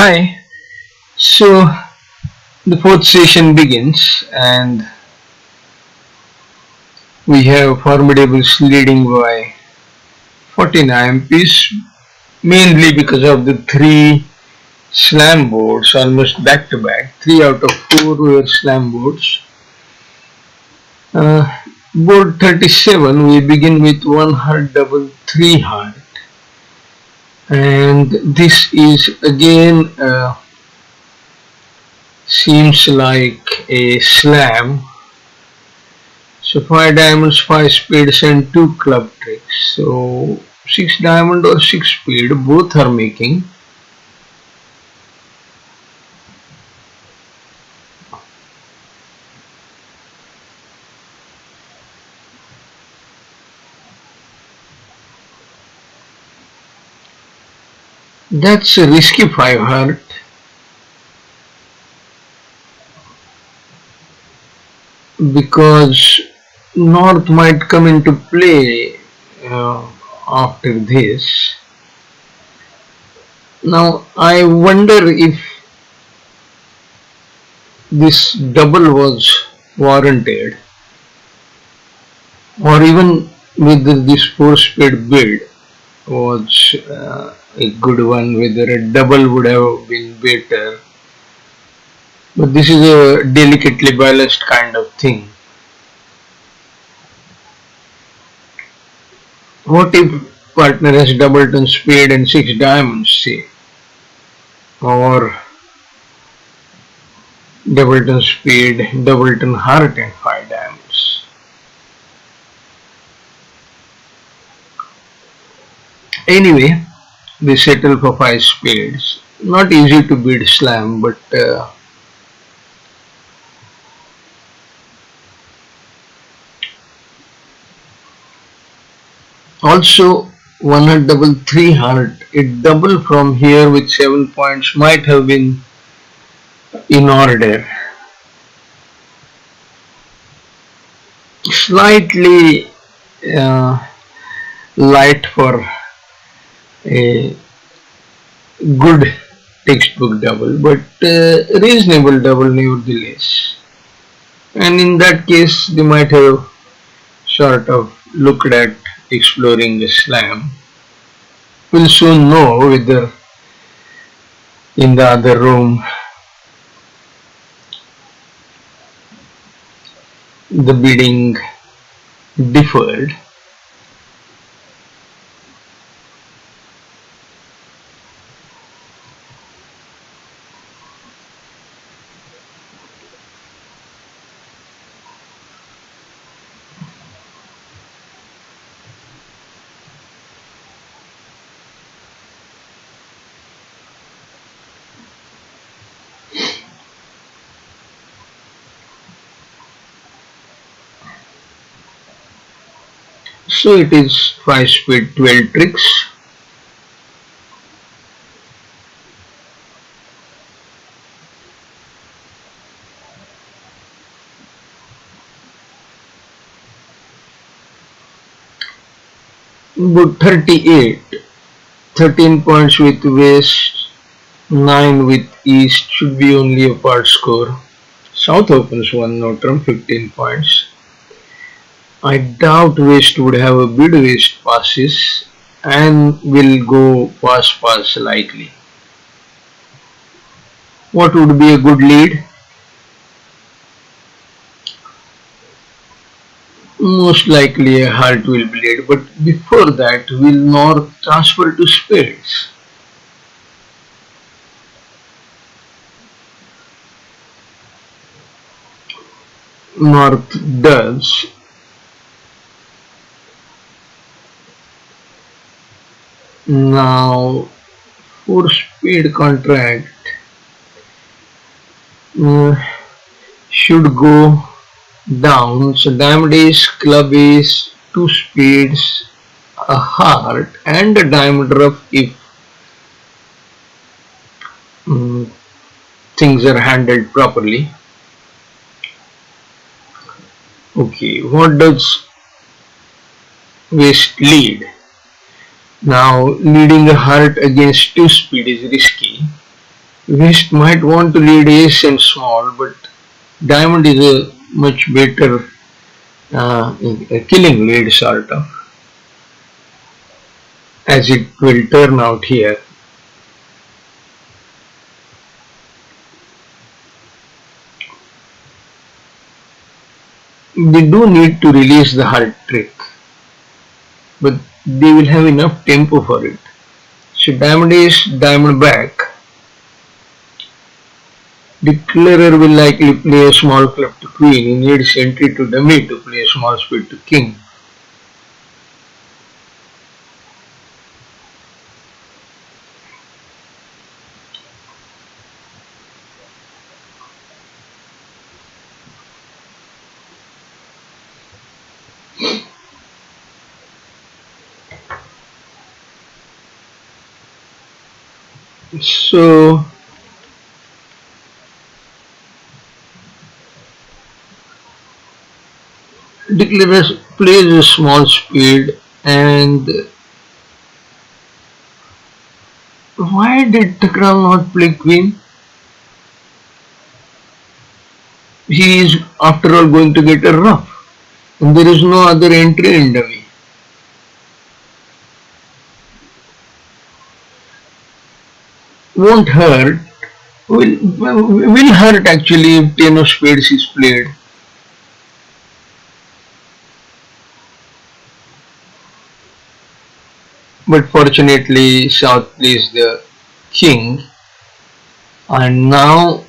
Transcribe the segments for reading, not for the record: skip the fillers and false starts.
Hi. So the fourth session begins, and we have Formidables leading by 49 piece, mainly because of the three slam boards almost back to back. 3 out of 4 were slam boards. Uh, Board 37, we begin with one heart double, three heart, and this is again seems like a slam. So 5 diamonds, 5 spades and 2 club tricks. So 6 diamond or 6 spade, both are making. That's a risky 5 heart. Because North might come into play after this. Now I wonder if this double was warranted, or even with this 4 spade build was a good one, whether a double would have been better. But this is a delicately balanced kind of thing. What if partner has doubleton spade and 6 diamonds, say, or doubleton spade, doubleton heart and 5 diamonds? Anyway, they settle for 5 spades. Not easy to beat slam, but also 1 heart double, 3 heart. It double from here with 7 points might have been in order. Slightly light for a good textbook double, but reasonable double nevertheless. And in that case, they might have sort of looked at exploring the slam. We'll soon know whether in the other room the bidding differed. So it is 5 spade 12 tricks. Book 38, 13 points with west, 9 with east should be only a part score. South opens one no trump, 15 points. I doubt west would have a bid. West passes and will go pass likely. What would be a good lead? Most likely a heart will bleed, but before that will North transfer to spades? North does. Now 4 spade contract should go down. So diamond ace, club ace, 2 spades, a heart and a diamond rough if things are handled properly. Okay, what does west lead? Now leading a heart against 2 speed is risky. West might want to lead ace and small, but diamond is a much better killing lead sort of, as it will turn out here. They do need to release the heart trick, but they will have enough tempo for it. So diamond ace, diamond back. Declarer will likely play a small club to queen. He needs entry to dummy to play a small spade to king. So declarer plays a small spade, and why did Thakral not play queen? He is after all going to get a rough, and there is no other entry in dummy. Won't hurt. Will hurt actually if ten of spades is played. But fortunately South plays the king, and now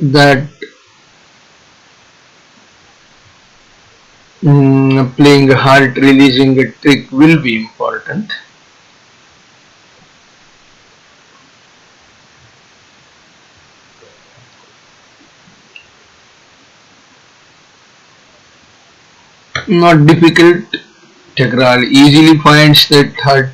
that playing a heart, releasing a trick will be important. Not difficult. Thakral easily finds that heart.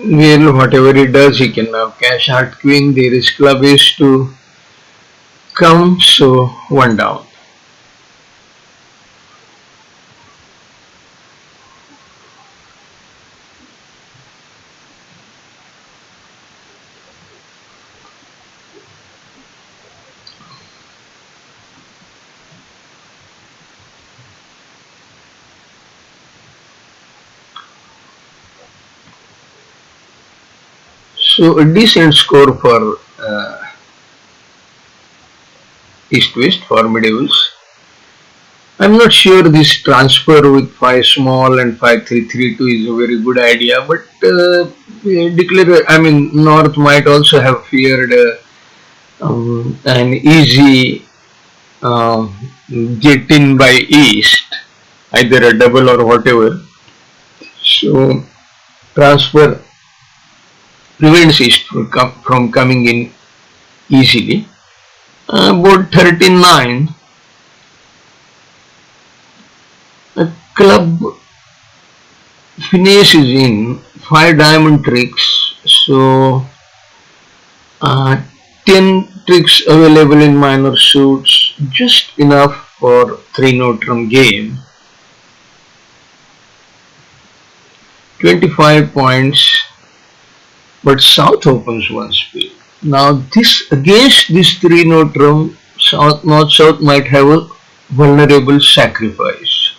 Well, whatever he does, he can now cash heart queen. There is club ace to come, so one down. So a decent score for East West Formidables. I'm not sure this transfer with 5 small and 5-3-3-2 is a very good idea, but North might also have feared an easy um, get in by East, either a double or whatever. So transfer prevents East from coming in easily. Board 39. A club finish is in 5 diamond tricks, so 10 tricks available in minor suits, just enough for 3 note game. 25 points, but South opens one spade. Now this against this 3 note North-South might have a vulnerable sacrifice.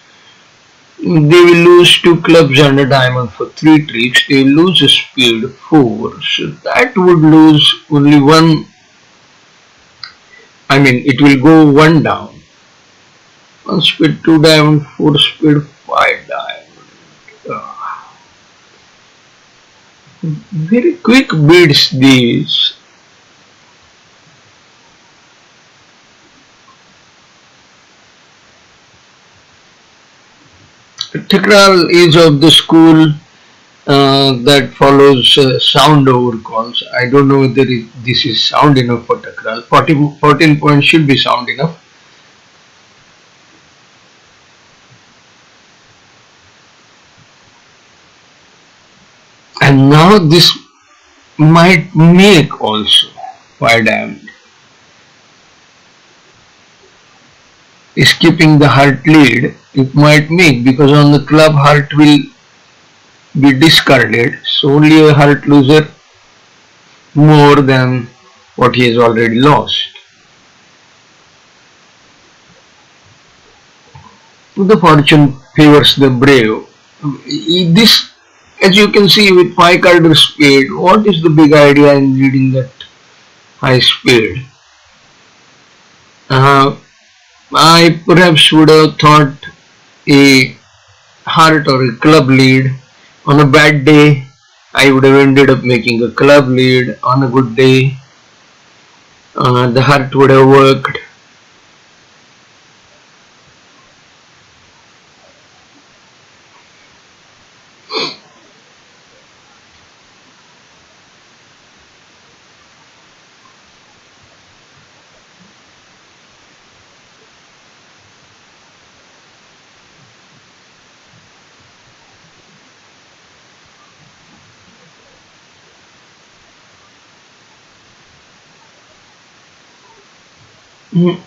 They will lose 2 clubs and a diamond for 3 tricks. They will lose a spade 4. So that would lose only one. It will go 1 down. 1 spade, 2 diamond, 4 spade, 5 diamond. Very quick beats these. Thakral is of the school that follows sound over calls. I don't know whether this is sound enough for Takral. 14 points should be sound enough. And now this might make also. Why damned? Skipping the heart lead, it might make, because on the club heart will be discarded, so only a heart loser more than what he has already lost. The fortune favors the brave. This, as you can see with 5 card spade, what is the big idea in leading that high spade? I perhaps would have thought a heart or a club lead. On a bad day, I would have ended up making a club lead. On a good day, the heart would have worked.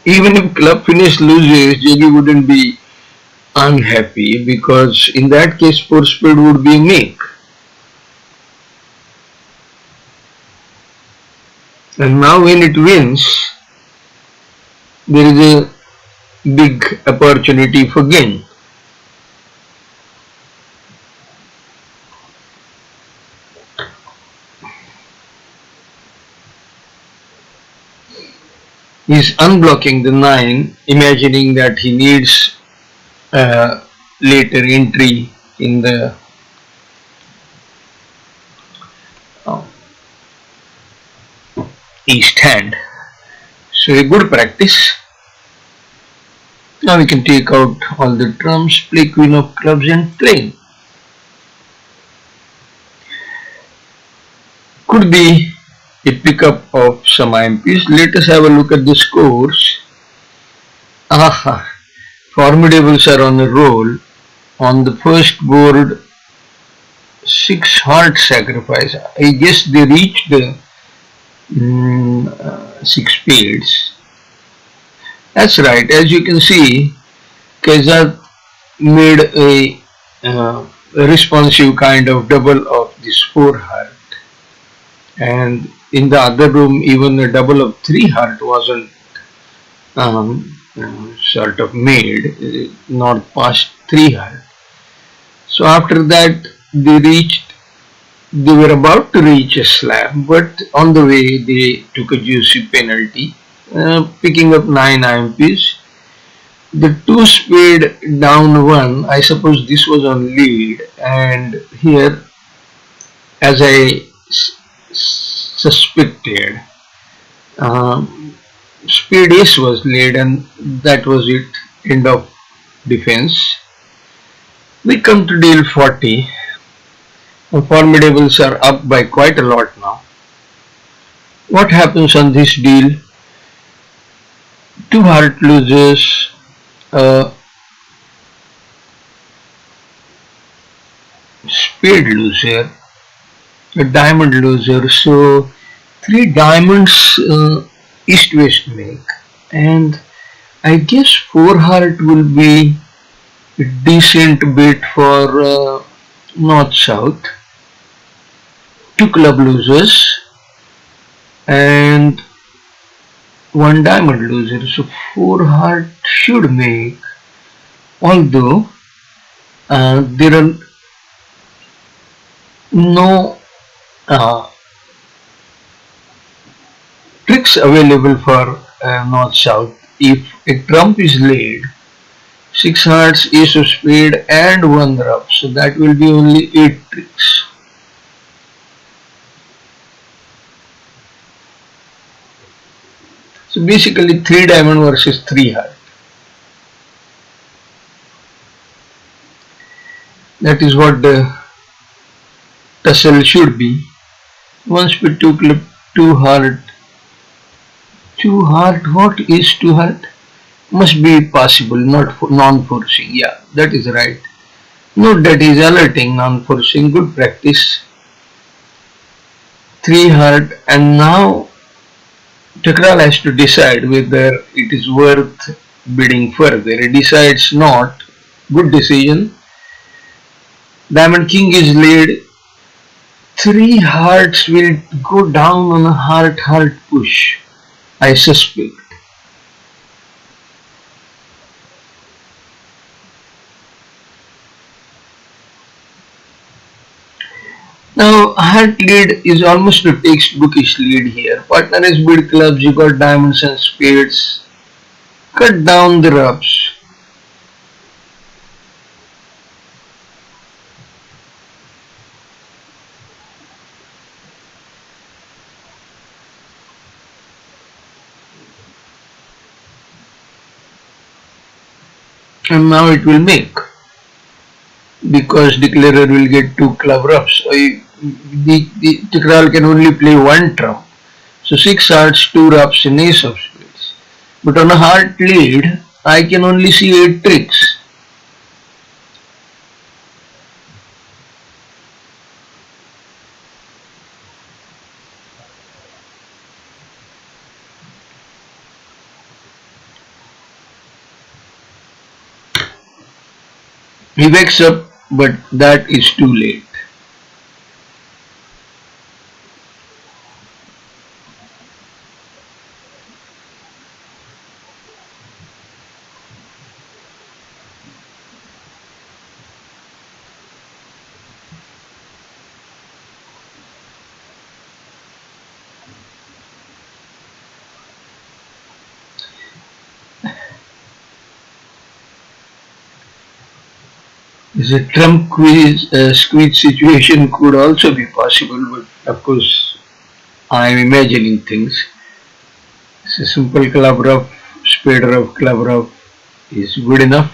Even if club finish loses, Jaggi wouldn't be unhappy, because in that case 4 spade would be a make. And now when it wins, there is a big opportunity for gain. He's unblocking the 9, imagining that he needs later entry in the east hand. So a good practice. Now we can take out all the trumps, play queen of clubs and play. Could be a pickup of some IMPs. Let us have a look at the scores. Aha! Formidables are on a roll. On the first board, 6 heart sacrifice. I guess they reached the 6 spades. That's right. As you can see, Keza made a responsive kind of double of this 4 heart. And in the other room, even a double of 3 heart wasn't sort of made, not past 3 heart. So after that, they were about to reach a slam, but on the way they took a juicy penalty, picking up 9 IMPs. The 2 spade down 1, I suppose this was on lead, and here, as I suspected, spade ace was laid, and that was it, end of defense. We come to deal 40. The Formidables are up by quite a lot now. What happens on this deal? 2 heart losers, spade loser, a diamond loser. So 3 diamonds east-west make, and I guess 4 heart will be a decent bit for north-south. 2 club losers and 1 diamond loser, so 4 heart should make, although there are no tricks available for north-south. If a trump is laid, 6 hearts, ace of spade and 1 rough, so that will be only 8 tricks. So basically 3 diamond versus 3 heart. That is what the tussle should be. One speed, two clip, two heart. Two heart, what is two heart? Must be possible, not non-forcing. Yeah, that is right. Note that is alerting, non-forcing, good practice. Three heart, and now Takral has to decide whether it is worth bidding further. He decides not. Good decision. Diamond King is lead. Three hearts will go down on a heart push, I suspect. Now heart lead is almost a textbookish lead here. Partner has bid clubs, you got diamonds and spades. Cut down the rubs. And now it will make, because declarer will get two club rubs. So the Tikral can only play one trump. So 6 hearts, 2 rubs and ace of spades. But on a heart lead, I can only see 8 tricks. He wakes up, but that is too late. The trump squeeze situation could also be possible, but of course I am imagining things. So simple club rub, spade rub, club rub is good enough.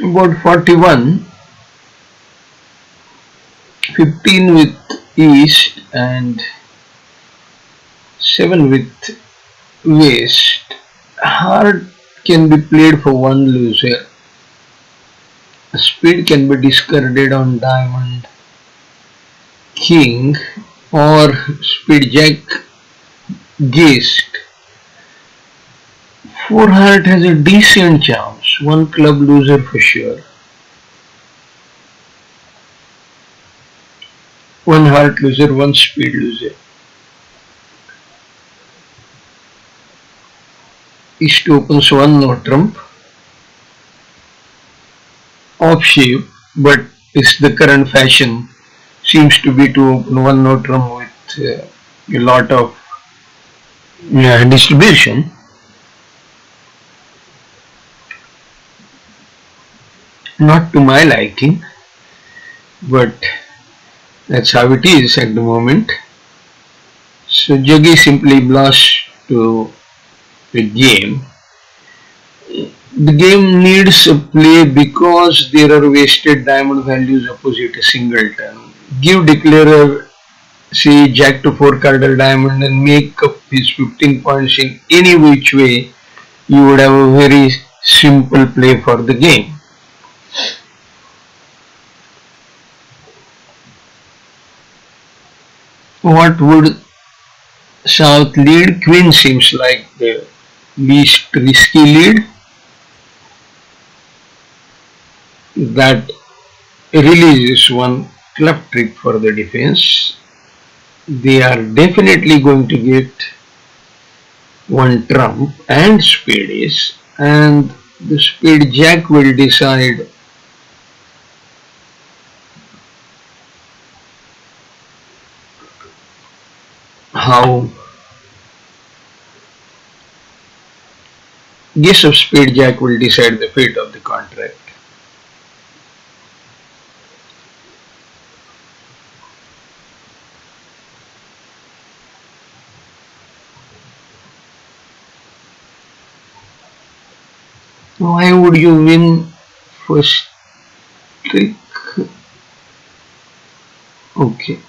About 41, 15 with east and 7 with west. Heart can be played for one loser. Spade can be discarded on diamond king or spade jack gaze. 4 heart has a decent chance, one club loser for sure. 1 heart loser, 1 spade loser. East opens 1 no trump. Off shape, but is the current fashion, seems to be to open 1 no trump with a lot of distribution. Not to my liking, but that's how it is at the moment. So Jaggi simply blush to a game, the game needs a play because there are wasted diamond values opposite a singleton. Give declarer say jack to 4 carded diamond and make up his 15 points in any which way, you would have a very simple play for the game. What would South lead? Queen seems like the least risky lead. That releases one club trick for the defense. They are definitely going to get one trump and spade ace, and the spade jack will decide how guess of spade jack will decide the fate of the contract. Why would you win first trick? Okay.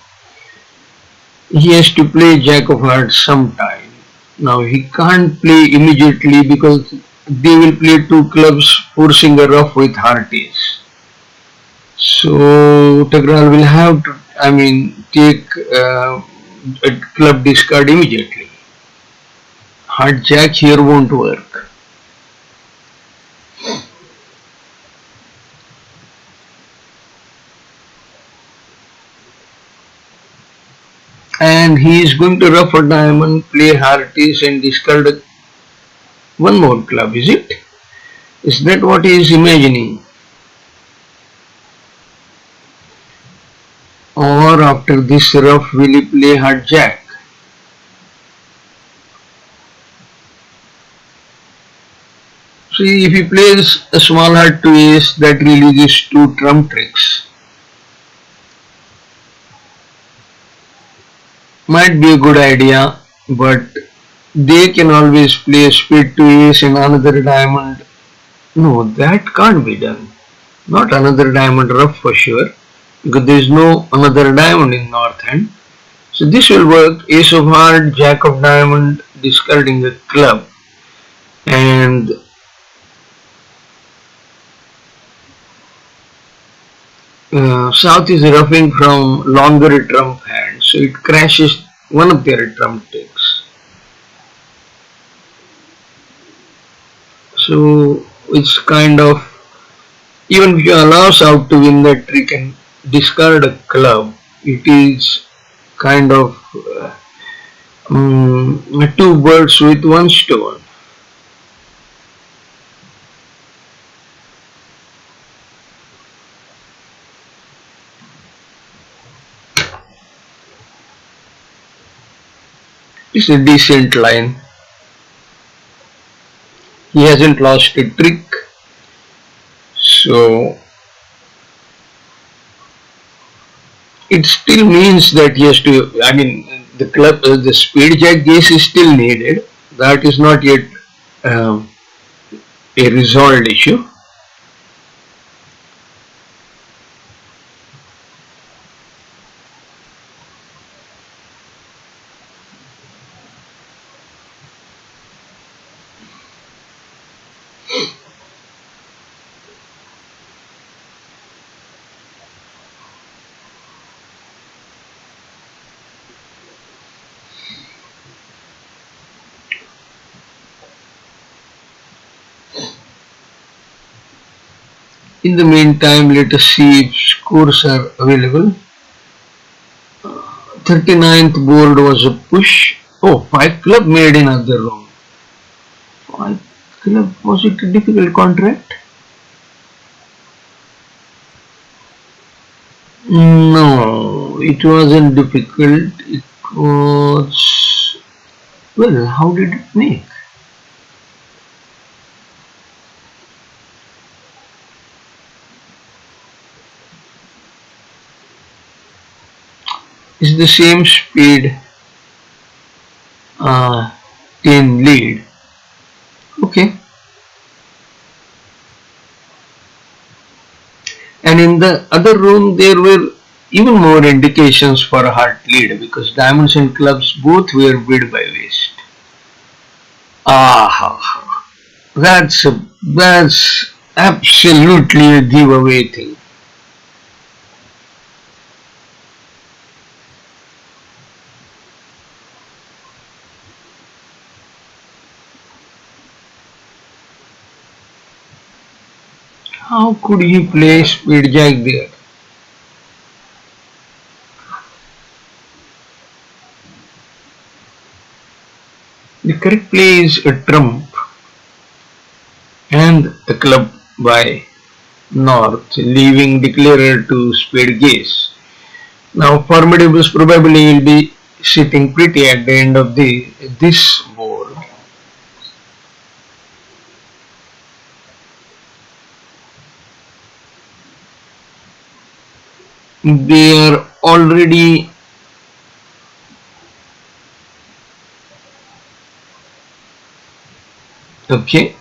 He has to play jack of hearts sometime. Now he can't play immediately because they will play two clubs forcing a ruff with heart ace. So Tagral will have to, take a club discard immediately. Heart jack here won't work. And he is going to ruff a diamond, play heart ace and discard one more club, is it? Is that what he is imagining? Or after this ruff will he play heart jack? See, if he plays a small heart to ace, that releases two trump tricks. Might be a good idea, but they can always play a spade to ace and another diamond. No, that can't be done. Not another diamond ruff for sure, because there is no another diamond in north hand. So this will work. Ace of heart, jack of diamond, discarding a club, and South is roughing from longer trump hand, so it crashes one of their trump tricks. So it's kind of, even if you allow South to win that trick and discard a club, it is kind of two birds with one stone. It's a decent line. He hasn't lost a trick, so it still means that he has to, the club, the spade jack ace is still needed. That is not yet a resolved issue. In the meantime, let us see if scores are available. 39th board was a push. Oh, 5 club made in other room. 5 club, was it a difficult contract? No, it wasn't difficult. It was, well, how did it make? It's the same speed 10 lead. And in the other room, there were even more indications for a hard lead because diamonds and clubs both were bid by waist. Ah, that's absolutely a giveaway thing. How could he play speed jack there? The correct play is a trump and a club by North, leaving declarer to spade gaze. Now Formidables probably will be sitting pretty at the end of this board. They are already okay.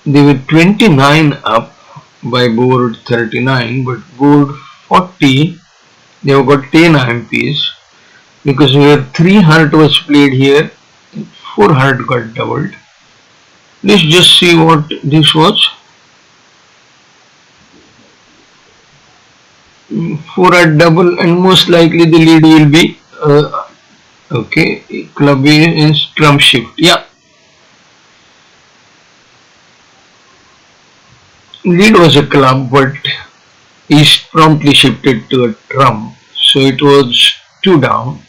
They were 29 up by board 39, but board 40 they have got 10 IMPs because where 3 heart was played here, 4 heart got doubled. Let's just see what this was. 4 heart double, and most likely the lead will be okay. Club A is trump shift. Yeah, lead was a club, but is promptly shifted to a trump. So it was 2 down.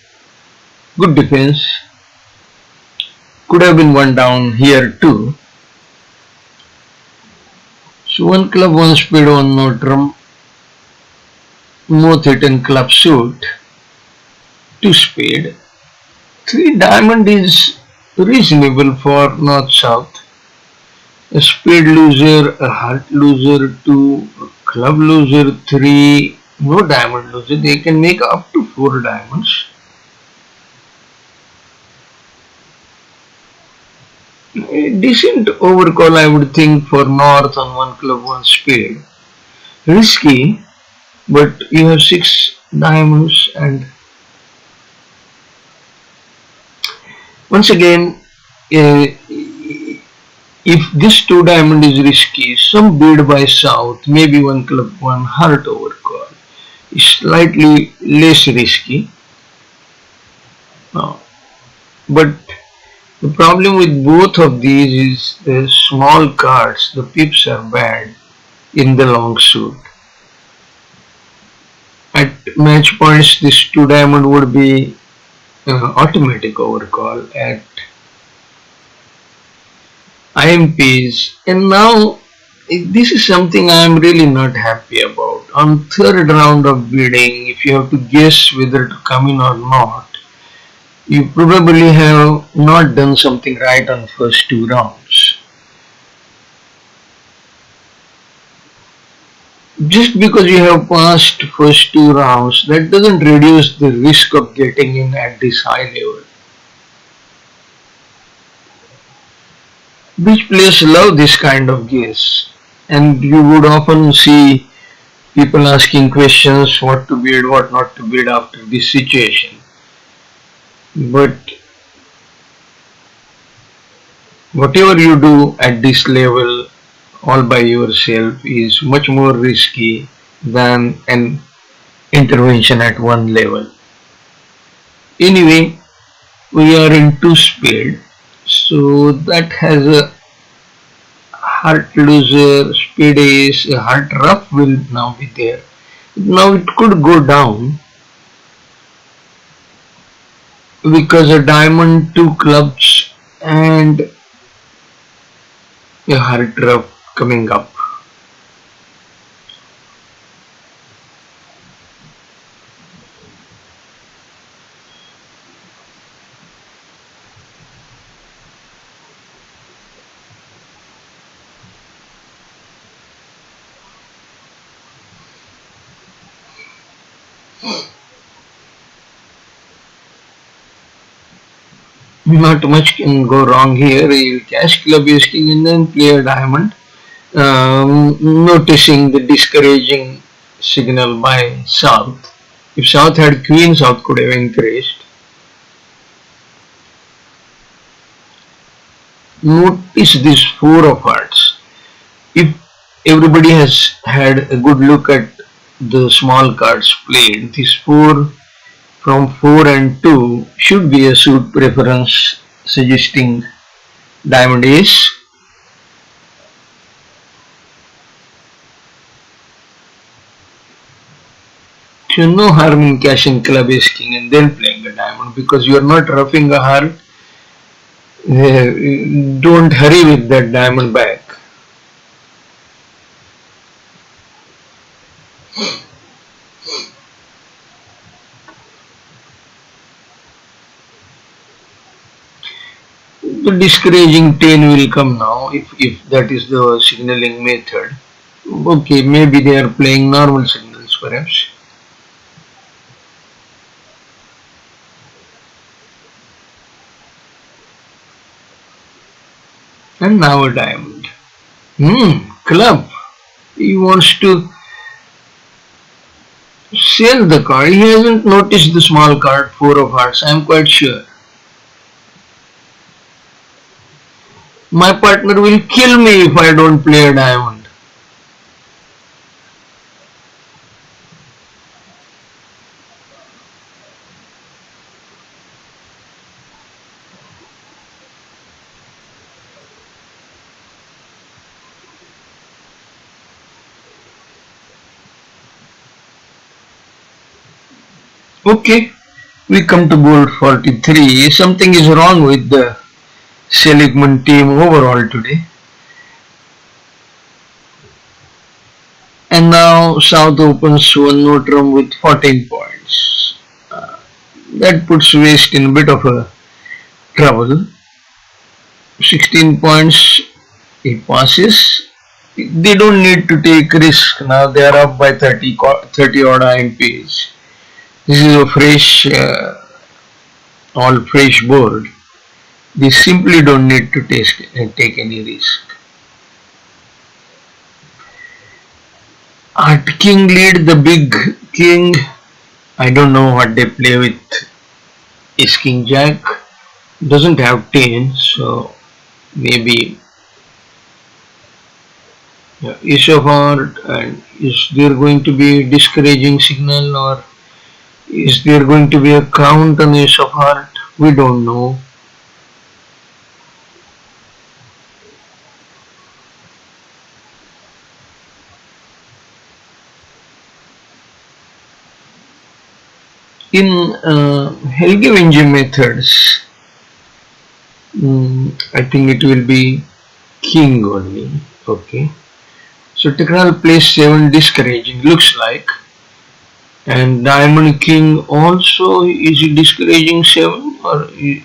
Good defense. Could have been 1 down here too. So one club, one spade, one no trump, both hit in club suit, 2 spade. 3 diamond is reasonable for north south. A spade loser, a heart loser, 2, a club loser, 3, no diamond loser. They can make up to 4 diamonds. A decent overcall, I would think, for north on one club, one spade. Risky, but you have 6 diamonds, and once again, uh, if this 2 diamond is risky, some bid by south, maybe one club, one heart overcall is slightly less risky. No. But the problem with both of these is the small cards, the pips are bad in the long suit. At match points, this 2 diamond would be automatic overcall at IMPs, and now this is something I am really not happy about. On third round of bidding, if you have to guess whether to come in or not, you probably have not done something right on first 2 rounds. Just because you have passed first 2 rounds, that doesn't reduce the risk of getting in at this high level. Beach players love this kind of guess, and you would often see people asking questions what to bid, what not to bid after this situation. But whatever you do at this level all by yourself is much more risky than an intervention at one level. Anyway, we are in 2 spade, so that has a heart loser, spade ace, a heart rough will now be there. Now it could go down because a diamond, 2 clubs, and a heart rough coming up. Not much can go wrong here. He'll cash club ace king and then play a diamond. Noticing the discouraging signal by South. If South had queen, South could have encouraged. Notice this four of hearts. If everybody has had a good look at the small cards played, this four from 4 and 2 should be a suit preference suggesting diamond ace. So no harm in cashing club ace king and then playing a diamond because you are not roughing a heart. Don't hurry with that diamond back. The discouraging 10 will come now if that is the signaling method. Okay, maybe they are playing normal signals perhaps. And now a diamond. Club. He wants to sell the card. He hasn't noticed the small card, 4 of hearts, I am quite sure. My partner will kill me if I don't play a diamond. Okay, we come to board 43. Something is wrong with the Seligman team overall today. And now South opens one note with 14 points. That puts West in a bit of a trouble. 16 points, it passes. They don't need to take risk now. They are up by 30 odd IMPs. This is a fresh, all fresh board. They simply don't need to take any risk. Art king lead, the big king. I don't know what they play with. Ace king jack doesn't have 10, so maybe ace of heart. And is there going to be a discouraging signal, or is there going to be a count on ace of heart? We don't know. In Helge methods, I think it will be king only. Okay, so Tekral plays 7 discouraging, looks like, and diamond king also. Is it discouraging 7 or it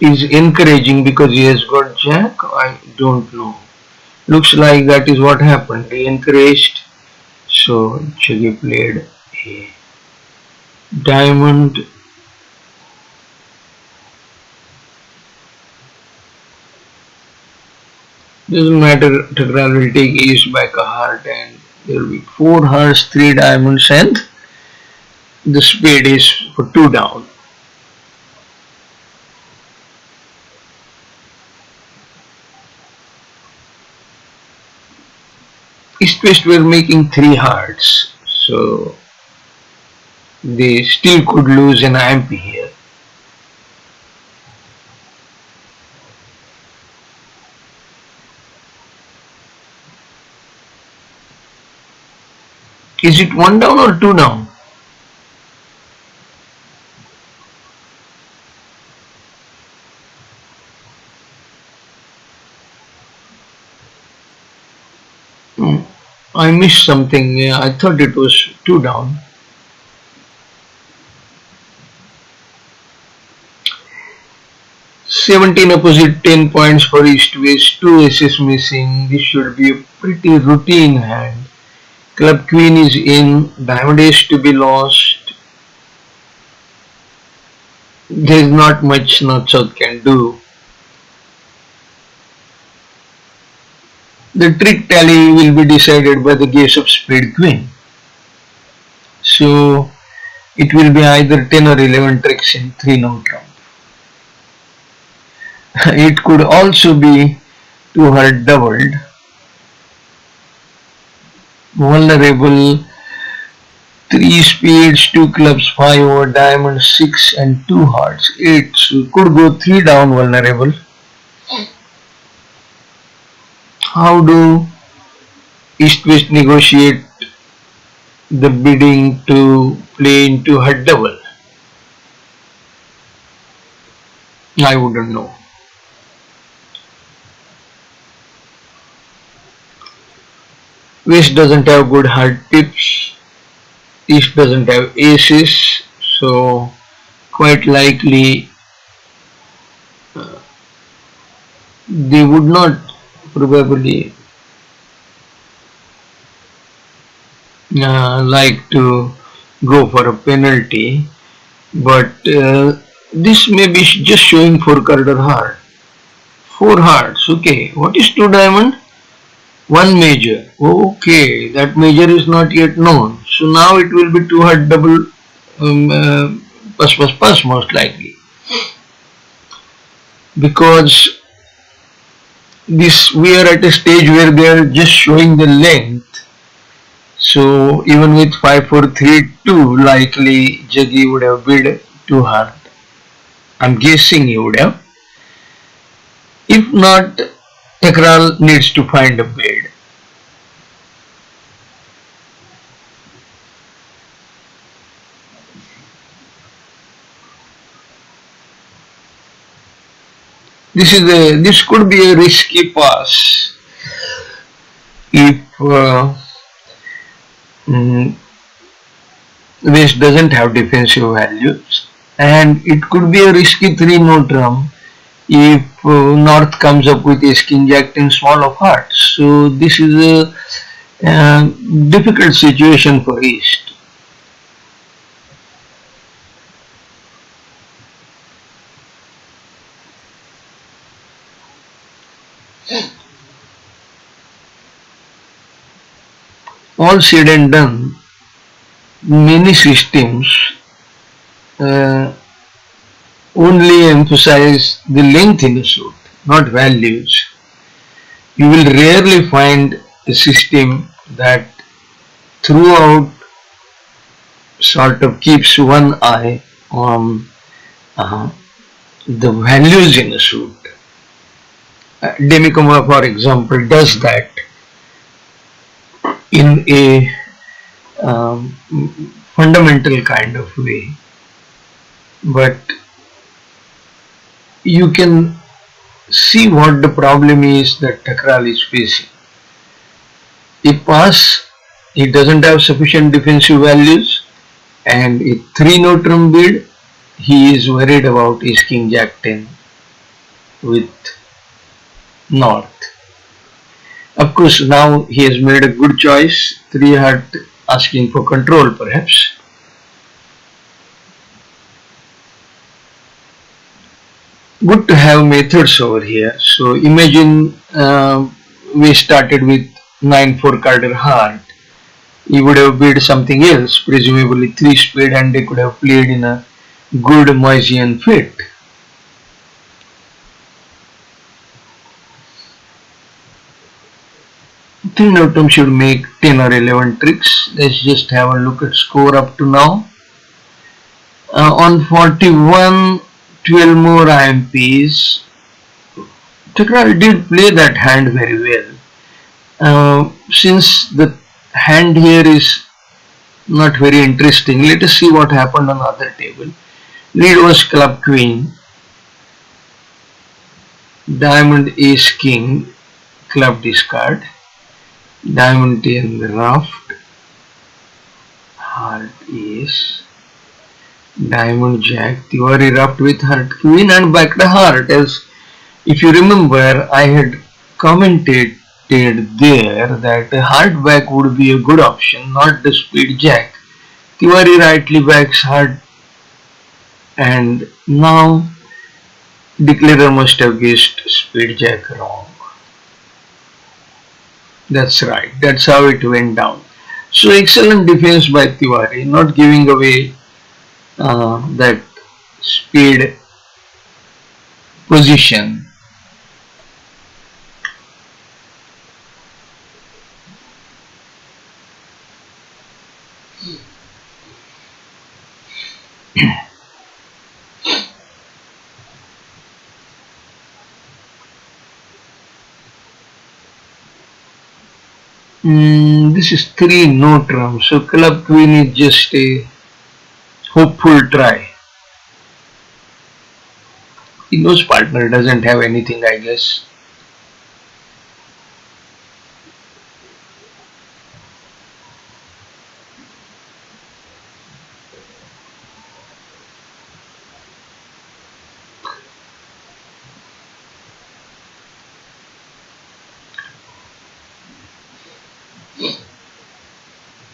is encouraging because he has got jack? I don't know. Looks like that is what happened. He encouraged, so Chigi played a diamond. Doesn't matter, Tekral will take ace back a heart and there will be 4 hearts, 3 diamonds and the spade is for 2 down. East West were making 3 hearts, so they still could lose an IMP here. Is it 1 down or 2 down? I missed something. Yeah, I thought it was 2 down. (17) opposite, 10 points for East West, 2 aces missing. This should be a pretty routine hand. Club queen is in, diamond ace to be lost. there is not much North South can do. The trick tally will be decided by the gaze of spade queen. So it will be either 10 or 11 tricks in 3-note round. It could also be 2 heart doubled, vulnerable, 3 spades, 2 clubs, 5 over diamond, 6 and 2 hearts, 8. So could go 3 down vulnerable. How do East-West negotiate the bidding to play into heart double? I wouldn't know. West doesn't have good heart tips. East doesn't have aces, so quite likely they would not probably like to go for a penalty, but this may be just showing 4 card or heart. 4 hearts, okay. What is 2 diamond? 1 major, okay, that major is not yet known. So now it will be 2 heart double pass most likely. Because this we are at a stage where they are just showing the length. So even with 5, 4, 3, 2, likely Jaggi would have bid 2 heart. I'm guessing he would have. If not, Thakral needs to find a bid. This could be a risky pass if West doesn't have defensive values, and it could be a risky 3-note drum if North comes up with Ace King Jack 10 small of hearts. So this is a difficult situation for East. All said and done, many systems only emphasize the length in the suit, not values. You will rarely find a system that throughout sort of keeps one eye on the values in a suit. Demikoma, for example, does that in a fundamental kind of way, but you can see what the problem is that Thakral is facing. A pass, he doesn't have sufficient defensive values, and a 3-note drum bid, he is worried about Ace King Jack 10 with North. Of course, now he has made a good choice, 3 heart asking for control perhaps. Good to have methods over here. So imagine we started with 9-4 card or heart. He would have bid something else, presumably 3 spade, and they could have played in a good Moisian fit. Three-note should make 10 or 11 tricks. Let's just have a look at score up to now. On 41, 12 more IMPs. Thakral did play that hand very well. Since the hand here is not very interesting, let us see what happened on the other table. Lead was club queen, diamond ace king, club discard, diamond 10 ruffed, heart ace, diamond jack, Tiwari ruffed with heart queen and back the heart. As if you remember, I had commented there that a heart back would be a good option, not the spade jack. Tiwari rightly backs heart and now declarer must have guessed spade jack wrong. That's right. That's how it went down. So excellent defense by Tiwari, not giving away that spade position. This is 3 no trump, so club queen is just a hopeful try. He knows partner doesn't have anything, I guess.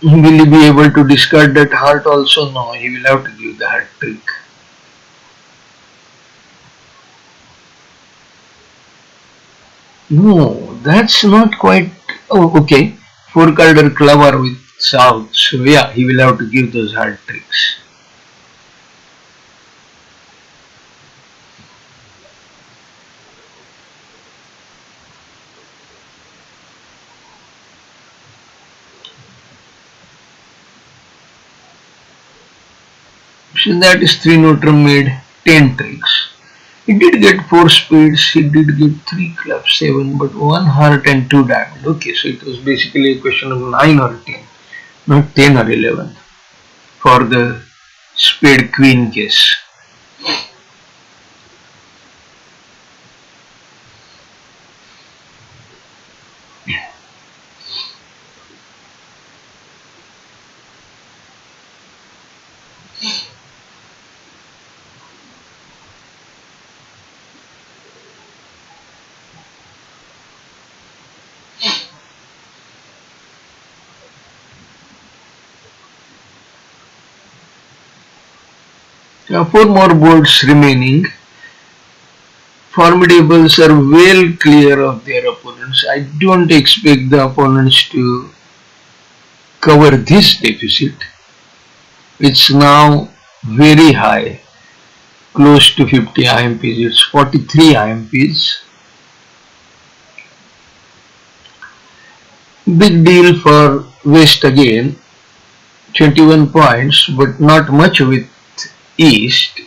Will he be able to discard that heart also? No, he will have to give the heart trick. No, that's not quite. Oh, okay. 4 card are clever with South, so yeah, he will have to give those hard tricks. So that is 3 neutron made 10 tricks. He did get 4 spades, he did get 3 clubs, 7, but 1 heart and 2 diamond. Okay, so it was basically a question of 9 or 10, not 10 or 11 for the spade queen case. Now 4 more boards remaining. Formidables are well clear of their opponents. I don't expect the opponents to cover this deficit. It's now very high, close to 50 IMPs. It's 43 IMPs. Big deal for West again, 21 points, but not much with East.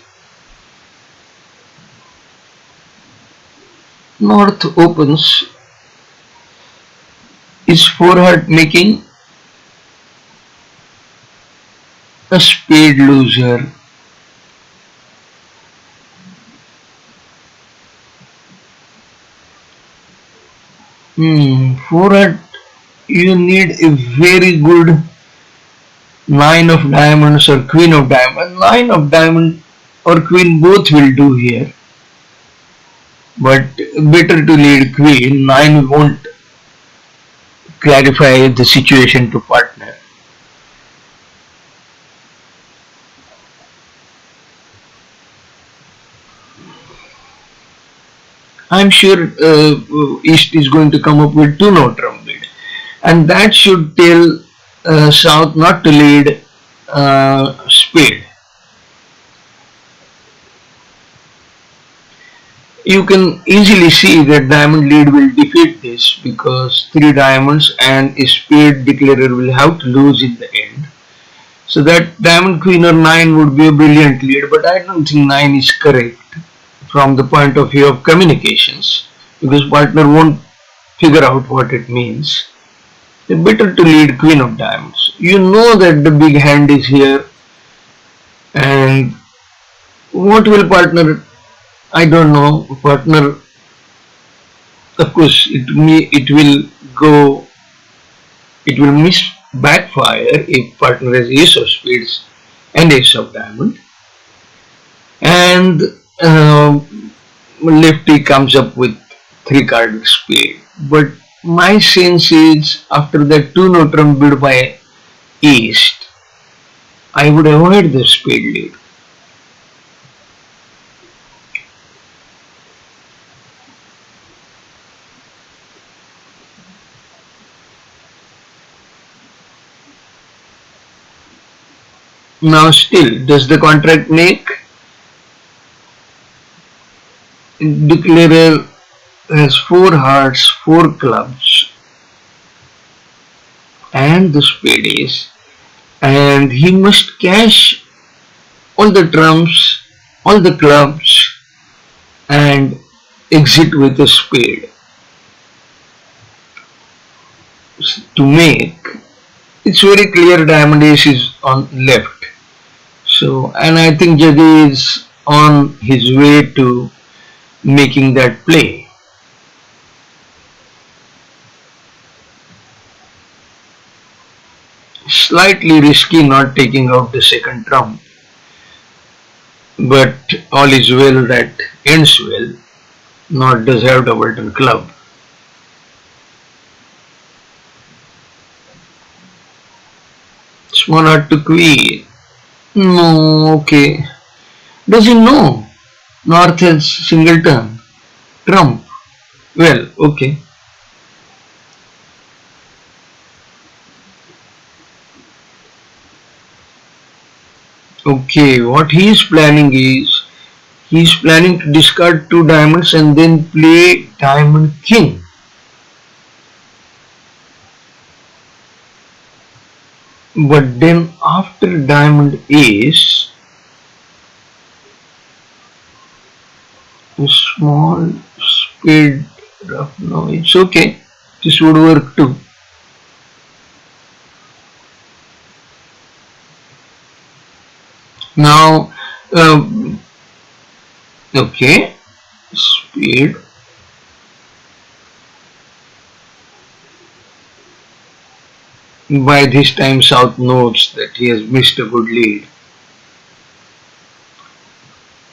North opens. Is 4 heart making a spade loser? For heart, you need a very good 9 of diamonds or queen of diamond. 9 of diamond or queen both will do here. But better to lead queen. 9 won't clarify the situation to partner. I'm sure East is going to come up with 2 no trump bid, and that should tell South not to lead spade. You can easily see that diamond lead will defeat this because 3 diamonds and a spade declarer will have to lose in the end. So that diamond queen or 9 would be a brilliant lead, but I don't think 9 is correct from the point of view of communications because partner won't figure out what it means. It's better to lead queen of diamonds. You know that the big hand is here, and what will partner? I don't know. Partner, of course, it will miss backfire if partner has ace of spades and ace of diamond, and lefty comes up with 3 card spade. But my sense is after that 2 no trump bid by East, I would avoid the spade lead. Now still, does the contract make? Declarer has 4 hearts, 4 clubs, and the spade ace, and he must cash all the trumps, all the clubs, and exit with a spade. To make, it's very clear diamond ace is on left. So, and I think Jaggi is on his way to making that play. Slightly risky not taking out the second trump, but all is well that ends well. Not does have doubleton club. Small heart to queen. No, okay. Does he know? North has singleton. Trump. Well, okay. Okay, what he is planning is, he is planning to discard 2 diamonds and then play diamond king. But then after diamond ace, a small spade rough. No, it's okay. This would work too. Now, okay, spade. By this time, South notes that he has missed a good lead.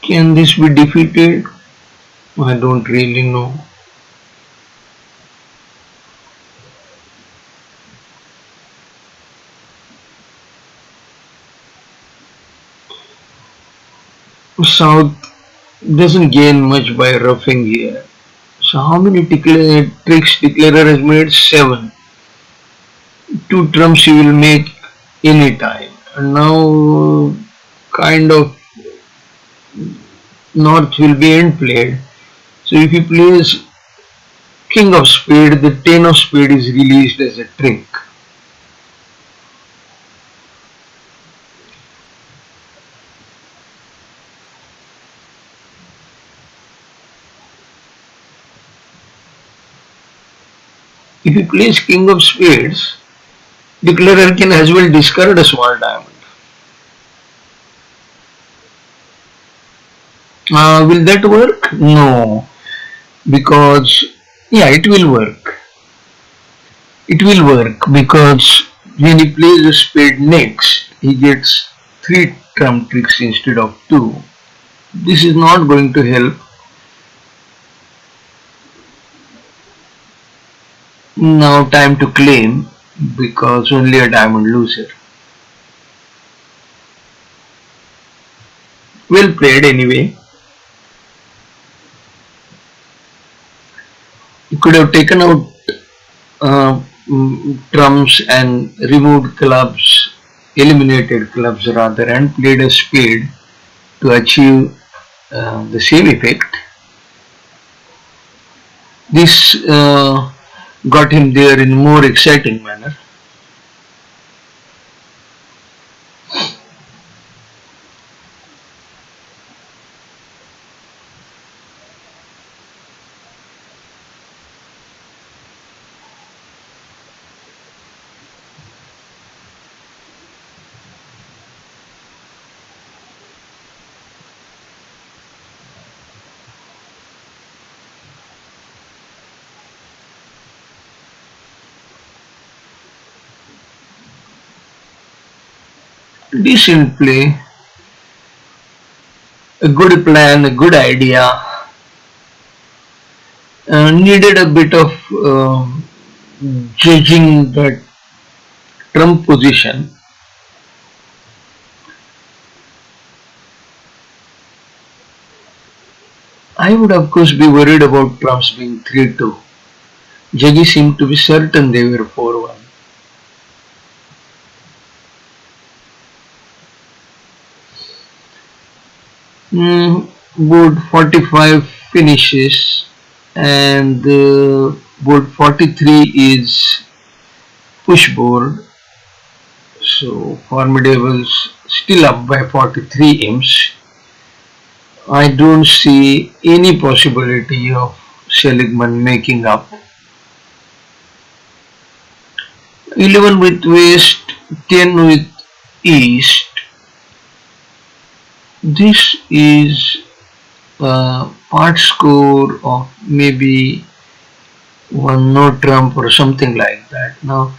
Can this be defeated? I don't really know. South doesn't gain much by roughing here. So how many tricks declarer has made? 7. 2 trumps he will make any time. And now kind of North will be end played. So if he plays king of spade, the 10 of spade is released as a trick. If he plays king of spades, declarer can as well discard a small diamond. Will that work? No, because yeah, it will work. It will work because when he plays a spade next, he gets 3 trump tricks instead of 2. This is not going to help. Now time to claim because only a diamond loser. Well played anyway. You could have taken out trumps and removed clubs, eliminated clubs rather, and played a spade to achieve the same effect. This got him there in a more exciting manner. Decent play, a good plan, a good idea. Needed a bit of judging that trump position. I would of course be worried about trumps being 3-2. Jaggi seemed to be certain they were 4-1. Board 45 finishes and board 43 is push board. So Formidables still up by 43 imps. I don't see any possibility of Seligman making up. 11 with west, 10 with east. This is a part score of maybe one no trump or something like that. Now,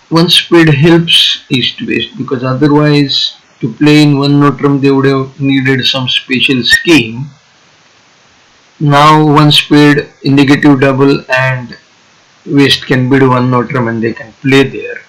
one spade helps east west because otherwise to play in one no trump they would have needed some special scheme. Now one spade in negative double and west can bid one no trump and they can play there.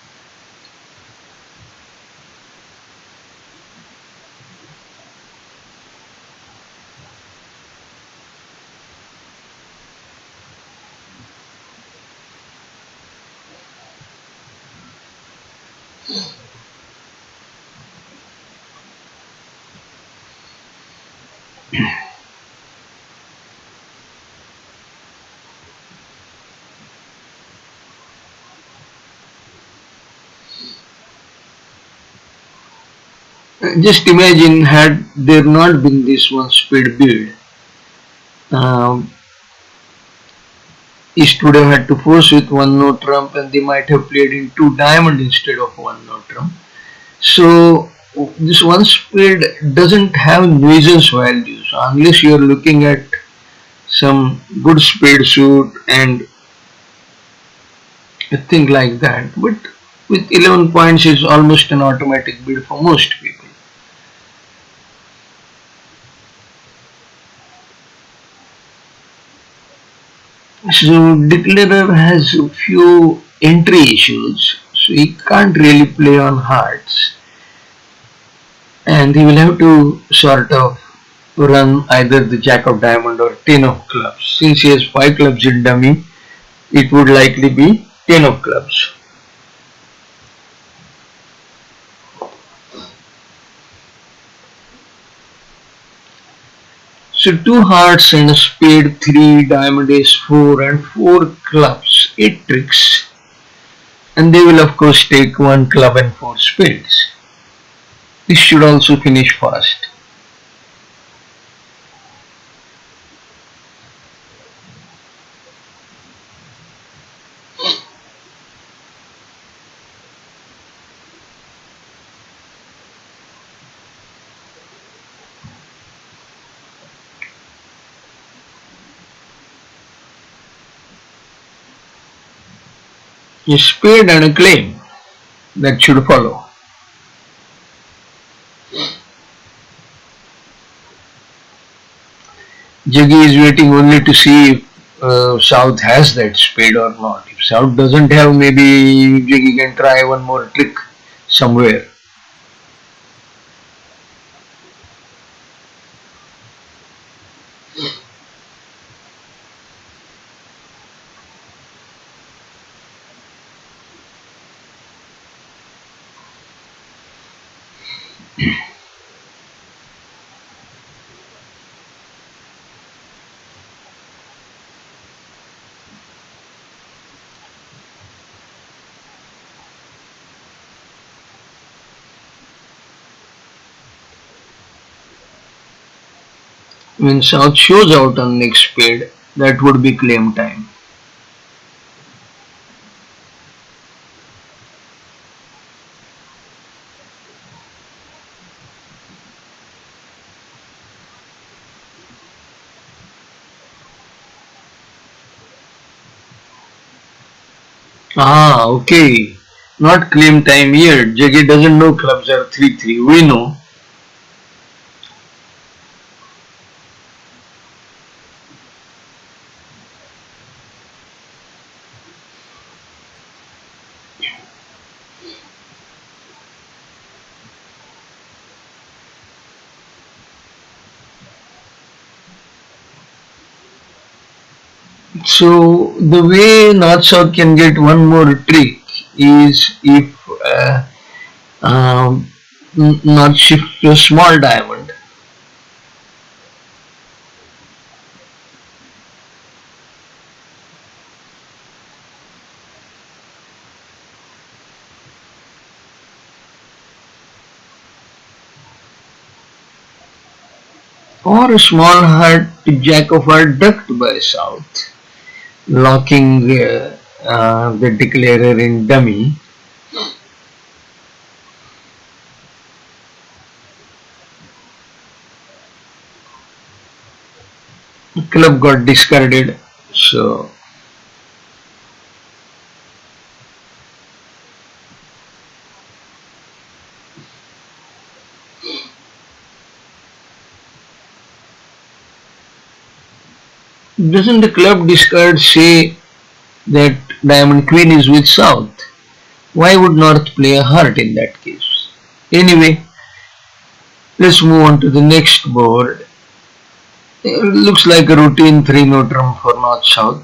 Just imagine had there not been this one spade bid, um, East would have had to force with one no trump and they might have played in two diamond instead of one no trump. So this one spade doesn't have nuisance values unless you are looking at some good spade suit and a thing like that. But with 11 points it's almost an automatic bid for most people. So declarer has a few entry issues, so he can't really play on hearts, and he will have to sort of run either the jack of diamond or 10 of clubs. Since he has 5 clubs in dummy, it would likely be 10 of clubs. So 2 hearts and a spade, 3, diamond ace 4 and 4 clubs, 8 tricks, and they will of course take 1 club and 4 spades. This should also finish fast. A spade and a claim that should follow. Jaggi is waiting only to see if South has that spade or not. If South doesn't have, maybe Jaggi can try one more trick somewhere. When South shows out on next spade, that would be claim time. Ah, okay. Not claim time yet. Jaggi doesn't know clubs are 3-3. We know. So the way North South can get one more trick is if um, not shift to a small diamond? Or a small heart jack of heart ducked by south, locking the declarer in dummy. The club got discarded, so doesn't the club discard say that diamond queen is with south? Why would north play a heart in that case? Anyway, let's move on to the next board. It looks like a routine 3-note trump for north south.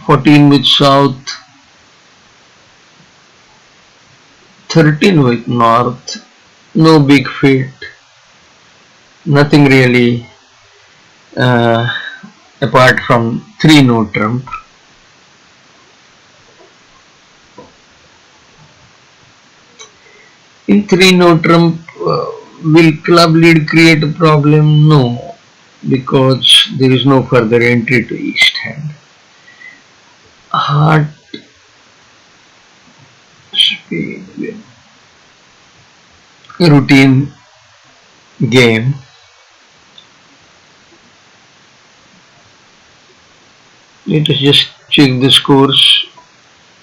14 with south, 13 with north. No big feat, nothing really uh, apart from 3-note trump. In 3-note trump, will club lead create a problem? No, because there is no further entry to east hand. Heart, spade, routine game. Let us just check the scores.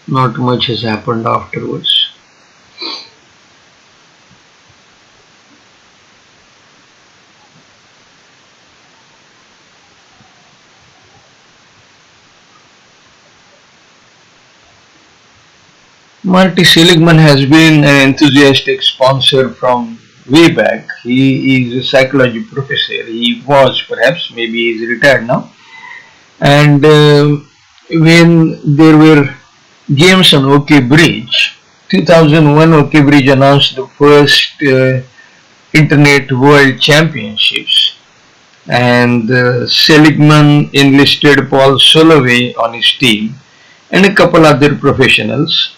Not much has happened afterwards. Marty Seligman has been an enthusiastic sponsor from way back. He is a psychology professor. He was perhaps, maybe he is retired now. And when there were games on OK Bridge, 2001 OK Bridge announced the first Internet World Championships. And Seligman enlisted Paul Soloway on his team and a couple other professionals.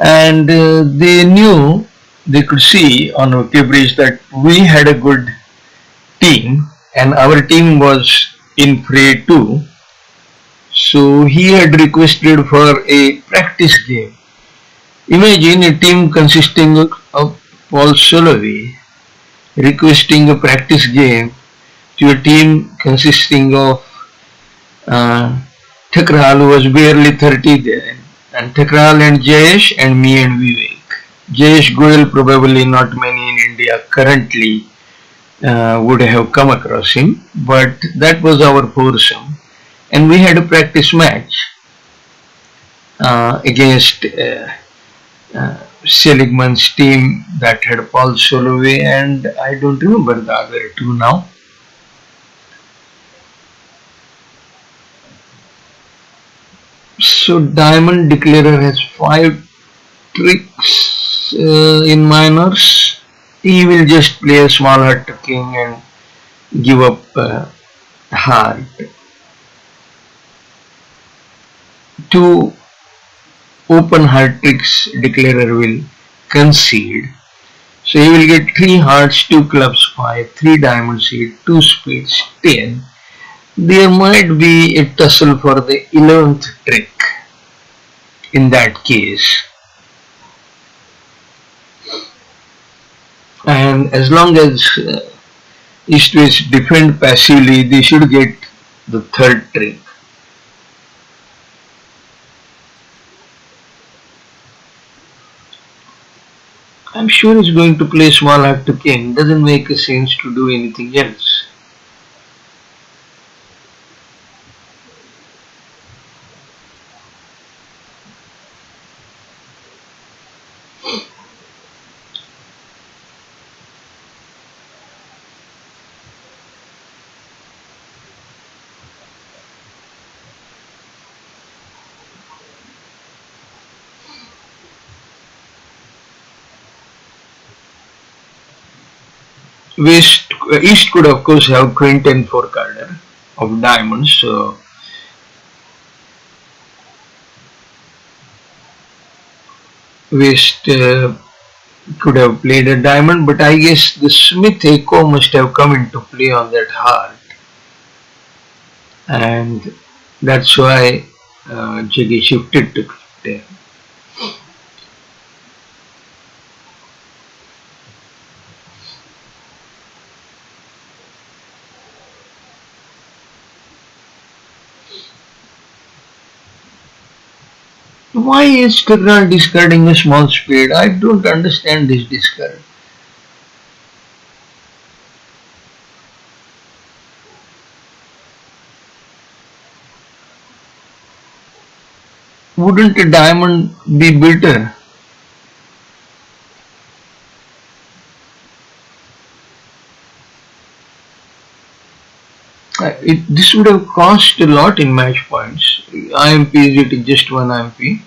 And they could see on OK Bridge that we had a good team and our team was in fray too. So he had requested for a practice game. Imagine a team consisting of Paul Soloway requesting a practice game to a team consisting of uh, Thakral, who was barely 30 then, and Thakral and Jayesh and me and Vivek. Jayesh Goyal, probably not many in India currently would have come across him, but that was our foursome. And we had a practice match against Seligman's team that had Paul Soloway and I don't remember the other two now. So Diamond Declarer has 5 tricks in minors. He will just play a small heart to king and give up heart. 2 open heart tricks Declarer will concede. So he will get 3 hearts, 2 clubs 5, 3 diamonds 8, 2 spades 10. There might be a tussle for the 11th trick in that case. And as long as East West defend passively, they should get the 3rd trick. I'm sure he's going to play small heart to king. Doesn't make a sense to do anything else. East could of course have queen 10 forecarder of diamonds. So West could have played a diamond, but I guess the Smith echo must have come into play on that heart, and that's why Jiggy shifted to there. Why is Tigran discarding a small spade? I don't understand this discard. Wouldn't a diamond be better? This would have cost a lot in match points. IMP is it just one IMP?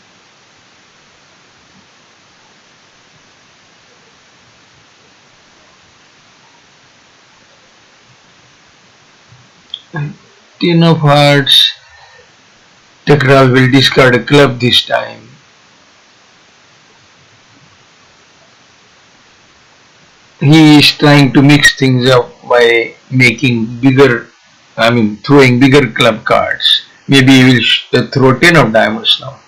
Ten of hearts. Tekral will discard a club this time. He is trying to mix things up by making throwing bigger club cards. Maybe he will throw 10 of diamonds now.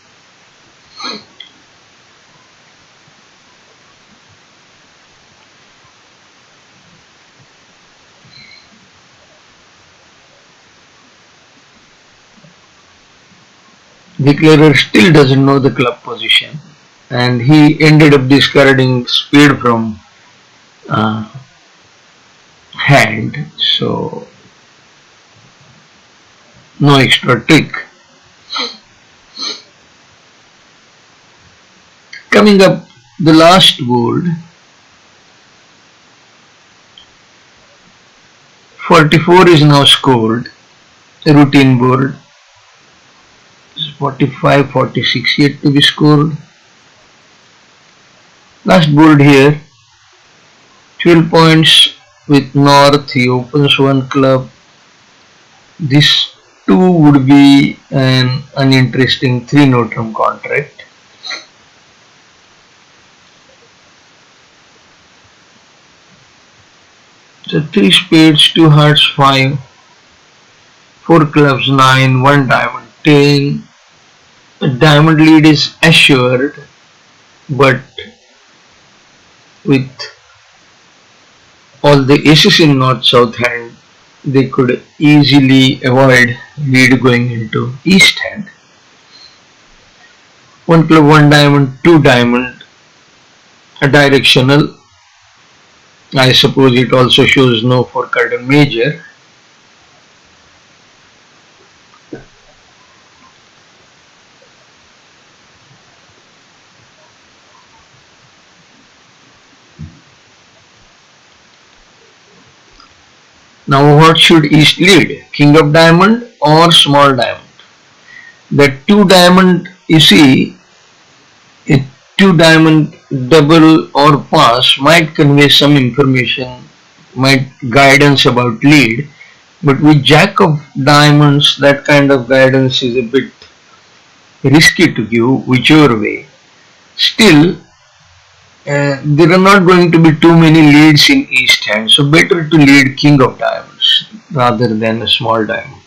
Declarer still doesn't know the club position, and he ended up discarding spade from hand, so no extra trick. Coming up, the last board, 44 is now scored, a routine board. 45, 46 yet to be scored. Last board here, 12 points with North, he opens one club. This too would be an uninteresting 3-no-trump contract. So 3 spades, 2 hearts, 5, 4 clubs, 9, 1 diamond, 10. A diamond lead is assured, but with all the aces in north-south hand, they could easily avoid lead going into east hand. 1 club, 1 diamond, 2 diamond, a directional. I suppose it also shows no four-card major. Now what should East lead? King of diamond or small diamond? The 2 diamond, you see, a 2 diamond double or pass might convey some information, might guidance about lead, but with Jack of diamonds that kind of guidance is a bit risky to give whichever way. Still, there are not going to be too many leads in east hand, so better to lead king of diamonds rather than a small diamond.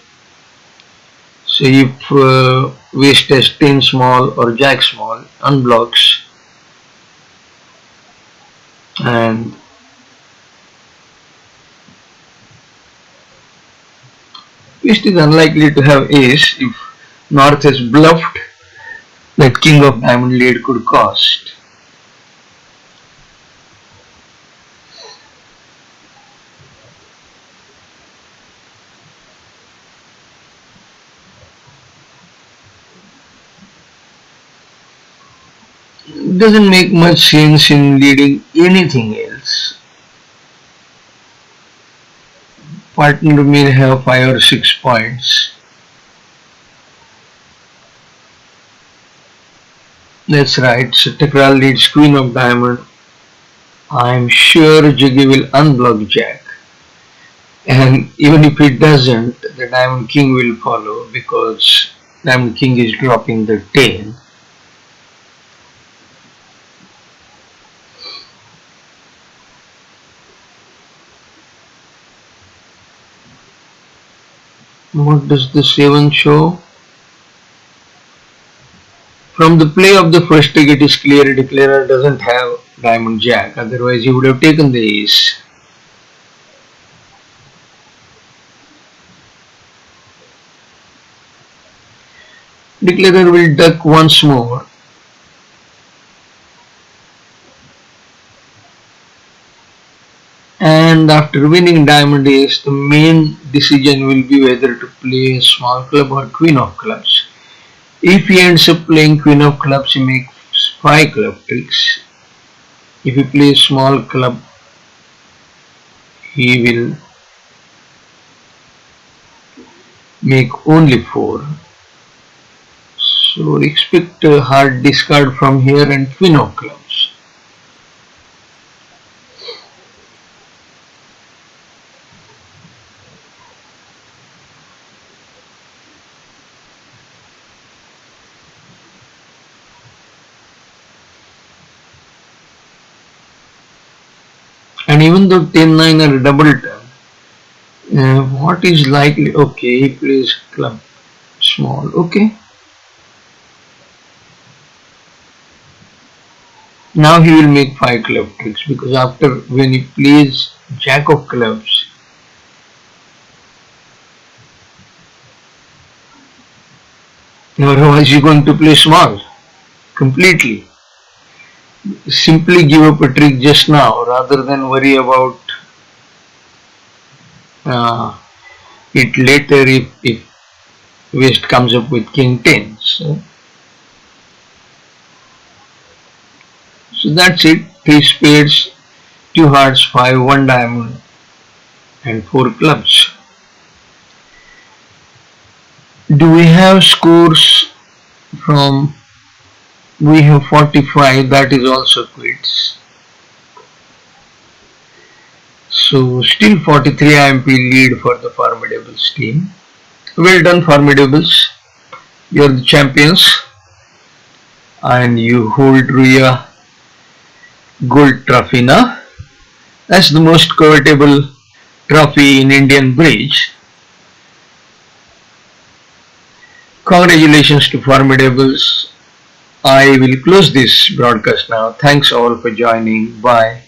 So if West has 10 small or Jack small, unblocks, and West is unlikely to have ace if North has bluffed that king of diamond lead could cost. Doesn't make much sense in leading anything else. Partner may have 5 or 6 points. That's right, so Tekral leads queen of diamond, I'm sure Jiggy will unblock Jack. And even if it doesn't, the Diamond King will follow because Diamond King is dropping the 10. What does the 7 show? From the play of the first tick, it is clear Declarer doesn't have Diamond Jack, otherwise he would have taken the ace. Declarer will duck once more. And after winning Diamond Ace, the main decision will be whether to play small club or Queen of Clubs. If he ends up playing Queen of Clubs, he makes 5 club tricks. If he plays small club, he will make only 4. So expect a hard discard from here and Queen of Clubs. And even though 10-9 are a double turn, what is likely? Okay, he plays club small. Okay. Now he will make 5 club tricks because after when he plays Jack of Clubs, otherwise he is going to play small completely. Simply give up a trick just now rather than worry about it later if West comes up with King 10. So that's it. 3 spades, 2 hearts, 5, 1 diamond and 4 clubs. Do we have scores from? We have 45, that is also quits. So still 43 IMP lead for the Formidables team. Well done Formidables, you are the champions and you hold Ruia Gold Trophy now. That's the most covetable trophy in Indian bridge. Congratulations to Formidables. I will close this broadcast now. Thanks all for joining. Bye.